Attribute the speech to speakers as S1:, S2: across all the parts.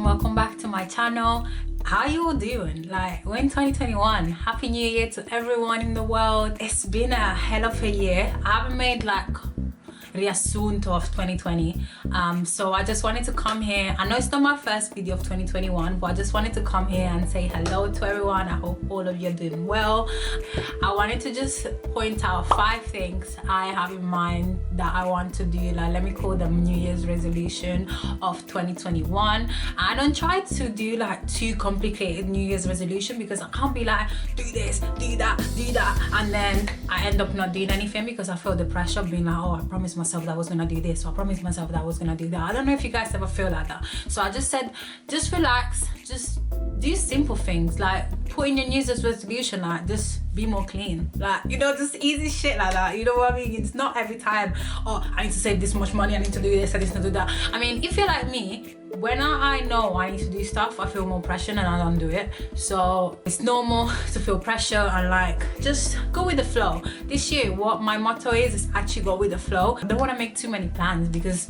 S1: and welcome back to my channel. How you all doing? Like, we're in 2021. Happy New Year to everyone in the world. It's been a hell of a year. I haven't made like riassunto of 2020, so I just wanted to come here. I know it's not my first video of 2021, but I just wanted to come here and say hello to everyone. I hope all of you are doing well. I wanted to just point out 5 things I have in mind that I want to do, like, let me call them New Year's resolution of 2021. I don't try to do like too complicated New Year's resolution because I can't be like, do this, do that, and then I end up not doing anything because I feel the pressure of being like, oh, I promised myself that I was gonna do this, or I promised myself that I was gonna do that. I don't know if you guys ever feel like that. So I just said, just relax, just do simple things, like put in your New Year's resolution, like just be more clean, like, you know, just easy shit like that, you know what I mean? It's not every time, oh, I need to save this much money, I need to do this, I need to do that. I mean, if you're like me, when I know I need to do stuff, I feel more pressure and I don't do it. So it's normal to feel pressure and like just go with the flow. This year, what my motto is actually go with the flow. I don't want to make too many plans because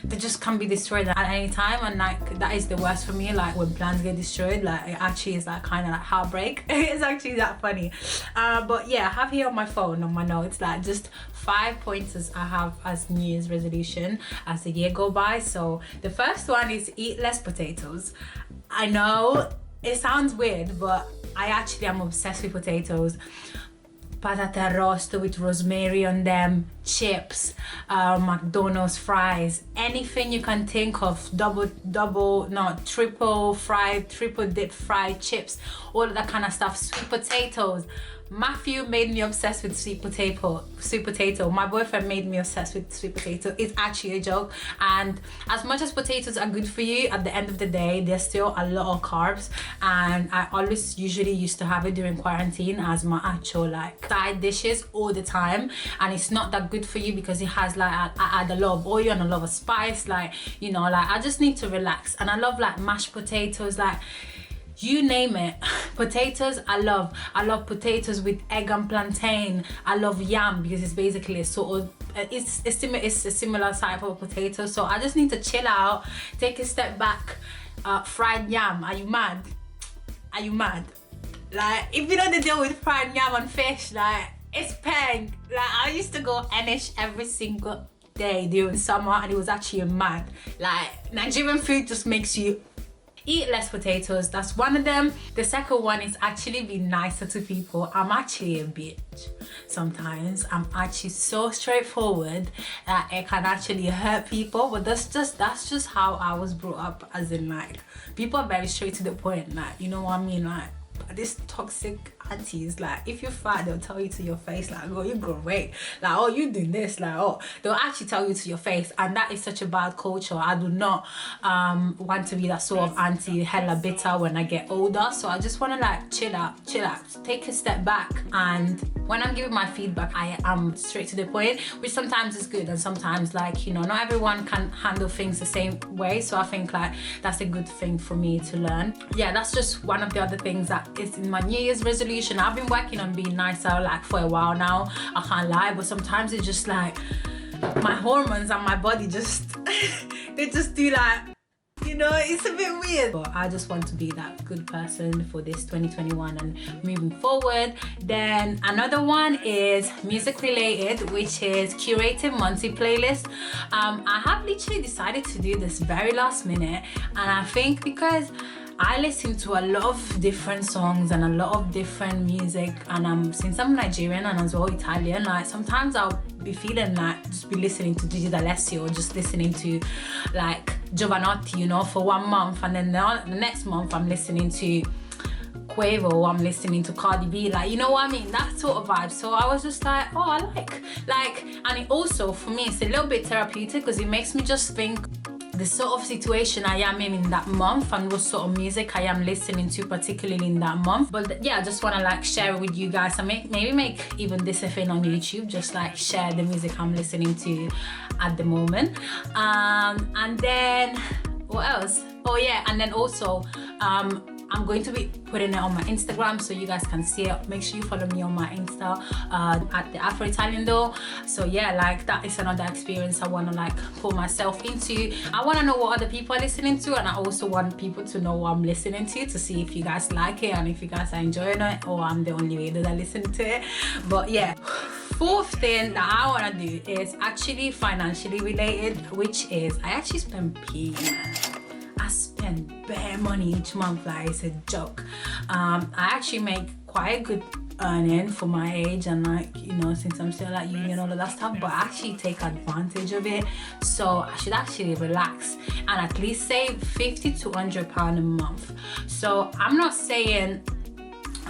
S1: they just can be destroyed at any time, and like that is the worst for me. Like when plans get destroyed, like it actually is like kind of like heartbreak. It's actually that funny. But yeah, I have here on my phone, on my notes, like just 5 pointers I have as New Year's resolution as the year go by. So the first one is eat less potatoes. I know it sounds weird, but I actually am obsessed with potatoes. Patate roast with rosemary on them, chips, McDonald's fries, anything you can think of, triple dip fried chips, all of that kind of stuff. Sweet potatoes. Matthew made me obsessed with sweet potato. My boyfriend made me obsessed with sweet potato. It's actually a joke. And as much as potatoes are good for you, at the end of the day, there's still a lot of carbs. And I always usually used to have it during quarantine as my actual like side dishes all the time. And it's not that good for you because it has like, I add a lot of oil and a lot of spice. Like, you know, like I just need to relax. And I love like mashed potatoes, like, you name it. Potatoes, I love potatoes with egg and plantain. I love yam because it's basically a sort of, it's a similar type of potato. So I just need to chill out, take a step back. Fried yam, are you mad? Are you mad? Like, if you know the deal with fried yam and fish, like, it's peng. Like, I used to go Enish every single day during summer, and it was actually mad. Like, Nigerian food just makes you eat less potatoes. That's one of them. The second one is actually be nicer to people. I'm actually a bitch sometimes. I'm actually so straightforward that it can actually hurt people, but that's just how I was brought up, as in like people are very straight to the point, like, you know what I mean? Like this toxic aunties, like if you're fat, they'll tell you to your face, like, oh, you great, like, oh, you doing this, like, oh, they'll actually tell you to your face. And that is such a bad culture. I do not want to be that sort of auntie, hella bitter when I get older. So I just want to like chill out, take a step back. And when I'm giving my feedback, I am straight to the point, which sometimes is good and sometimes, like, you know, not everyone can handle things the same way. So I think like that's a good thing for me to learn. Yeah, that's just one of the other things that is in my New Year's resolution. I've been working on being nicer like for a while now, I can't lie, but sometimes it's just like my hormones and my body just they just do like, you know, it's a bit weird. But I just want to be that good person for this 2021 and moving forward. Then another one is music related, which is curated monthly playlist. I have literally decided to do this very last minute, and I think because I listen to a lot of different songs and a lot of different music, and since I'm Nigerian and as well Italian, like sometimes I'll be feeling like just be listening to Gigi D'Alessio or just listening to like Giovanotti, you know, for 1 month, and then the next month I'm listening to Quavo, I'm listening to Cardi B, like, you know what I mean, that sort of vibe. So I was just like, oh, I like, and it also for me it's a little bit therapeutic because it makes me just think the sort of situation I am in that month and what sort of music I am listening to particularly in that month. But yeah, I just want to like share it with you guys and maybe make even this a thing on YouTube, just like share the music I'm listening to at the moment. And then what else? Oh yeah, and then also I'm going to be putting it on my Instagram so you guys can see it. Make sure you follow me on my Insta at the Afroitaliandoll. So yeah, like that is another experience I want to like put myself into. I want to know what other people are listening to, and I also want people to know what I'm listening to see if you guys like it and if you guys are enjoying it, or I'm the only way that I listen to it. But yeah, fourth thing that I want to do is actually financially related, which is I actually spend I spend bare money each month, like it's a joke. I actually make quite a good earning for my age, and like, you know, since I'm still at uni and all of that stuff, but I actually take advantage of it. So I should actually relax and at least save £50 to £100 a month. So I'm not saying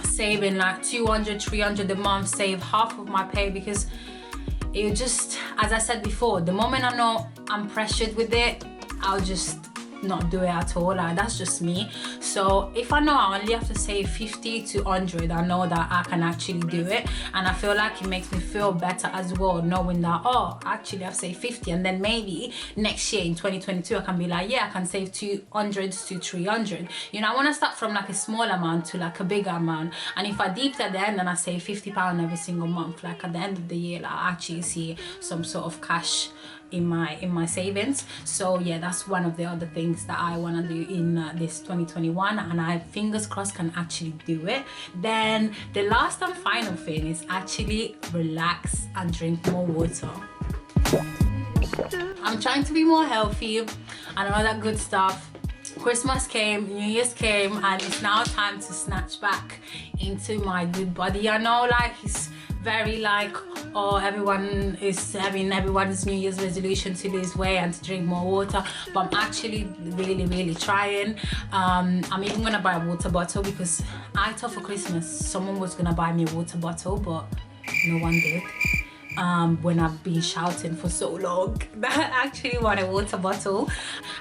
S1: saving like 200, 300 a month, save half of my pay, because it just, as I said before, the moment I know I'm pressured with it, I'll just not do it at all. Like, that's just me. So if I know I only have to save 50 to 100, I know that I can actually do it, and I feel like it makes me feel better as well, knowing that, oh, actually I've saved 50, and then maybe next year in 2022 I can be like, yeah, I can save 200 to 300. You know, I want to start from like a small amount to like a bigger amount, and if I deep at the end and I save £50 every single month, like at the end of the year, like, I actually see some sort of cash in my savings. So yeah, that's one of the other things that I want to do in this 2021, and I fingers crossed can actually do it. Then the last and final thing is actually relax and drink more water. I'm trying to be more healthy and all that good stuff. Christmas came, New Year's came, and it's now time to snatch back into my good body. I know, like, it's very like, oh, everyone is having everyone's New Year's resolution to lose weight and to drink more water, but I'm actually really trying. I'm even gonna buy a water bottle, because I thought for Christmas someone was gonna buy me a water bottle, but no one did. When I've been shouting for so long that I actually want a water bottle.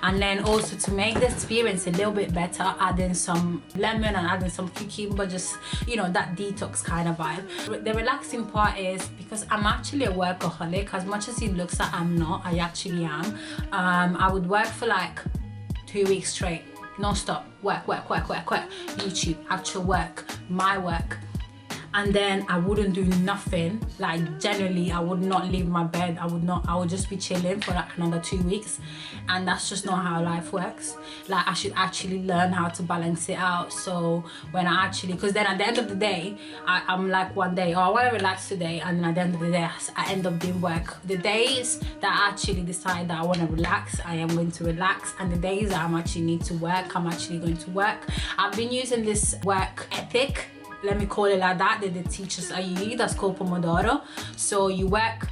S1: And then also, to make the experience a little bit better, adding some lemon and adding some cucumber, just, you know, that detox kind of vibe. The relaxing part is because I'm actually a workaholic. As much as it looks like I'm not, I actually am. I would work for like 2 weeks straight, non-stop, work, YouTube, actual work, my work. And then I wouldn't do nothing. Like, generally I would not leave my bed. I would just be chilling for like another 2 weeks, and that's just not how life works. Like, I should actually learn how to balance it out. So when I actually, because then at the end of the day, I'm like, one day, oh, I want to relax today, and then at the end of the day I end up doing work. The days that I actually decide that I want to relax, I am going to relax, and the days that I actually need to work, I'm actually going to work. I've been using this work ethic, let me call it like that the teachers are using, that's called Pomodoro. So you work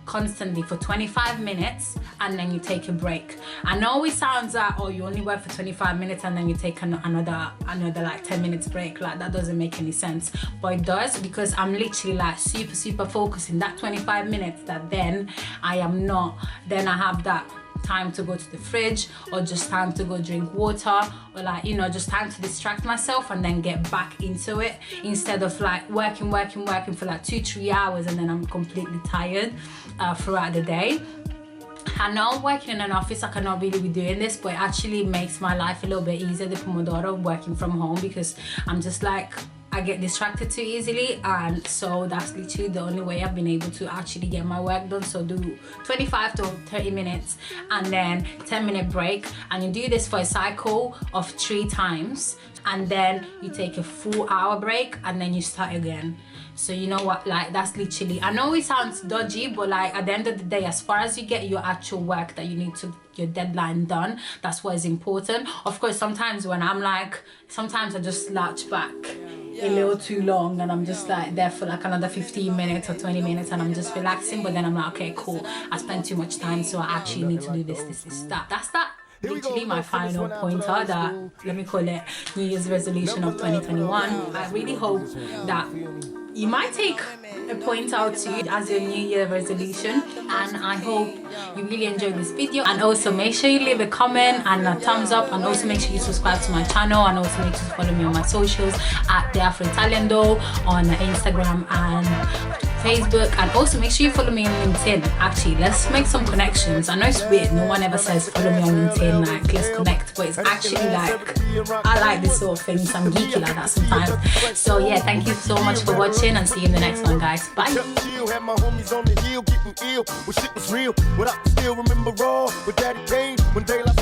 S1: constantly for 25 minutes and then you take a break. I know it sounds like, oh, you only work for 25 minutes and then you take another like 10 minutes break. Like, that doesn't make any sense, but it does, because I'm literally like super focused in that 25 minutes, that then I am not, then I have that time to go to the fridge, or just time to go drink water, or like, you know, just time to distract myself and then get back into it, instead of like working for like 2-3 hours and then I'm completely tired throughout the day. I know working in an office I cannot really be doing this, but it actually makes my life a little bit easier, the Pomodoro, working from home, because I'm just like, I get distracted too easily, and so that's literally the only way I've been able to actually get my work done. So do 25 to 30 minutes and then 10-minute break, and you do this for a cycle of 3 times, and then you take a full hour break and then you start again. So you know what, like, that's literally, I know it sounds dodgy, but like, at the end of the day, as far as you get your actual work that you need to, your deadline done, that's what is important. Of course, sometimes when I'm like, sometimes I just slouch back a little too long and I'm just like there for like another 15 minutes or 20 minutes and I'm just relaxing, but then I'm like, okay, cool, I spent too much time, so I actually need to do this, that. That's that. Literally my final pointer, that, let me call it, New Year's resolution of 2021. I really hope that you might take a point out to you as your New Year resolution, and I hope you really enjoyed this video. And also make sure you leave a comment and a thumbs up, and also make sure you subscribe to my channel, and also make sure to follow me on my socials at the Afroitaliandoll on Instagram and Facebook, and also make sure you follow me on LinkedIn. Actually, let's make some connections. I know it's weird, no one ever says follow me on LinkedIn, like let's connect, but it's actually like, I like this sort of things. I'm geeky like that sometimes. So yeah, thank you so much for watching, and see you in the next one, guys. Bye.
S2: Had my homies on the hill, keeping ill. When shit was real, but I still remember raw. With Daddy Kane, when daylight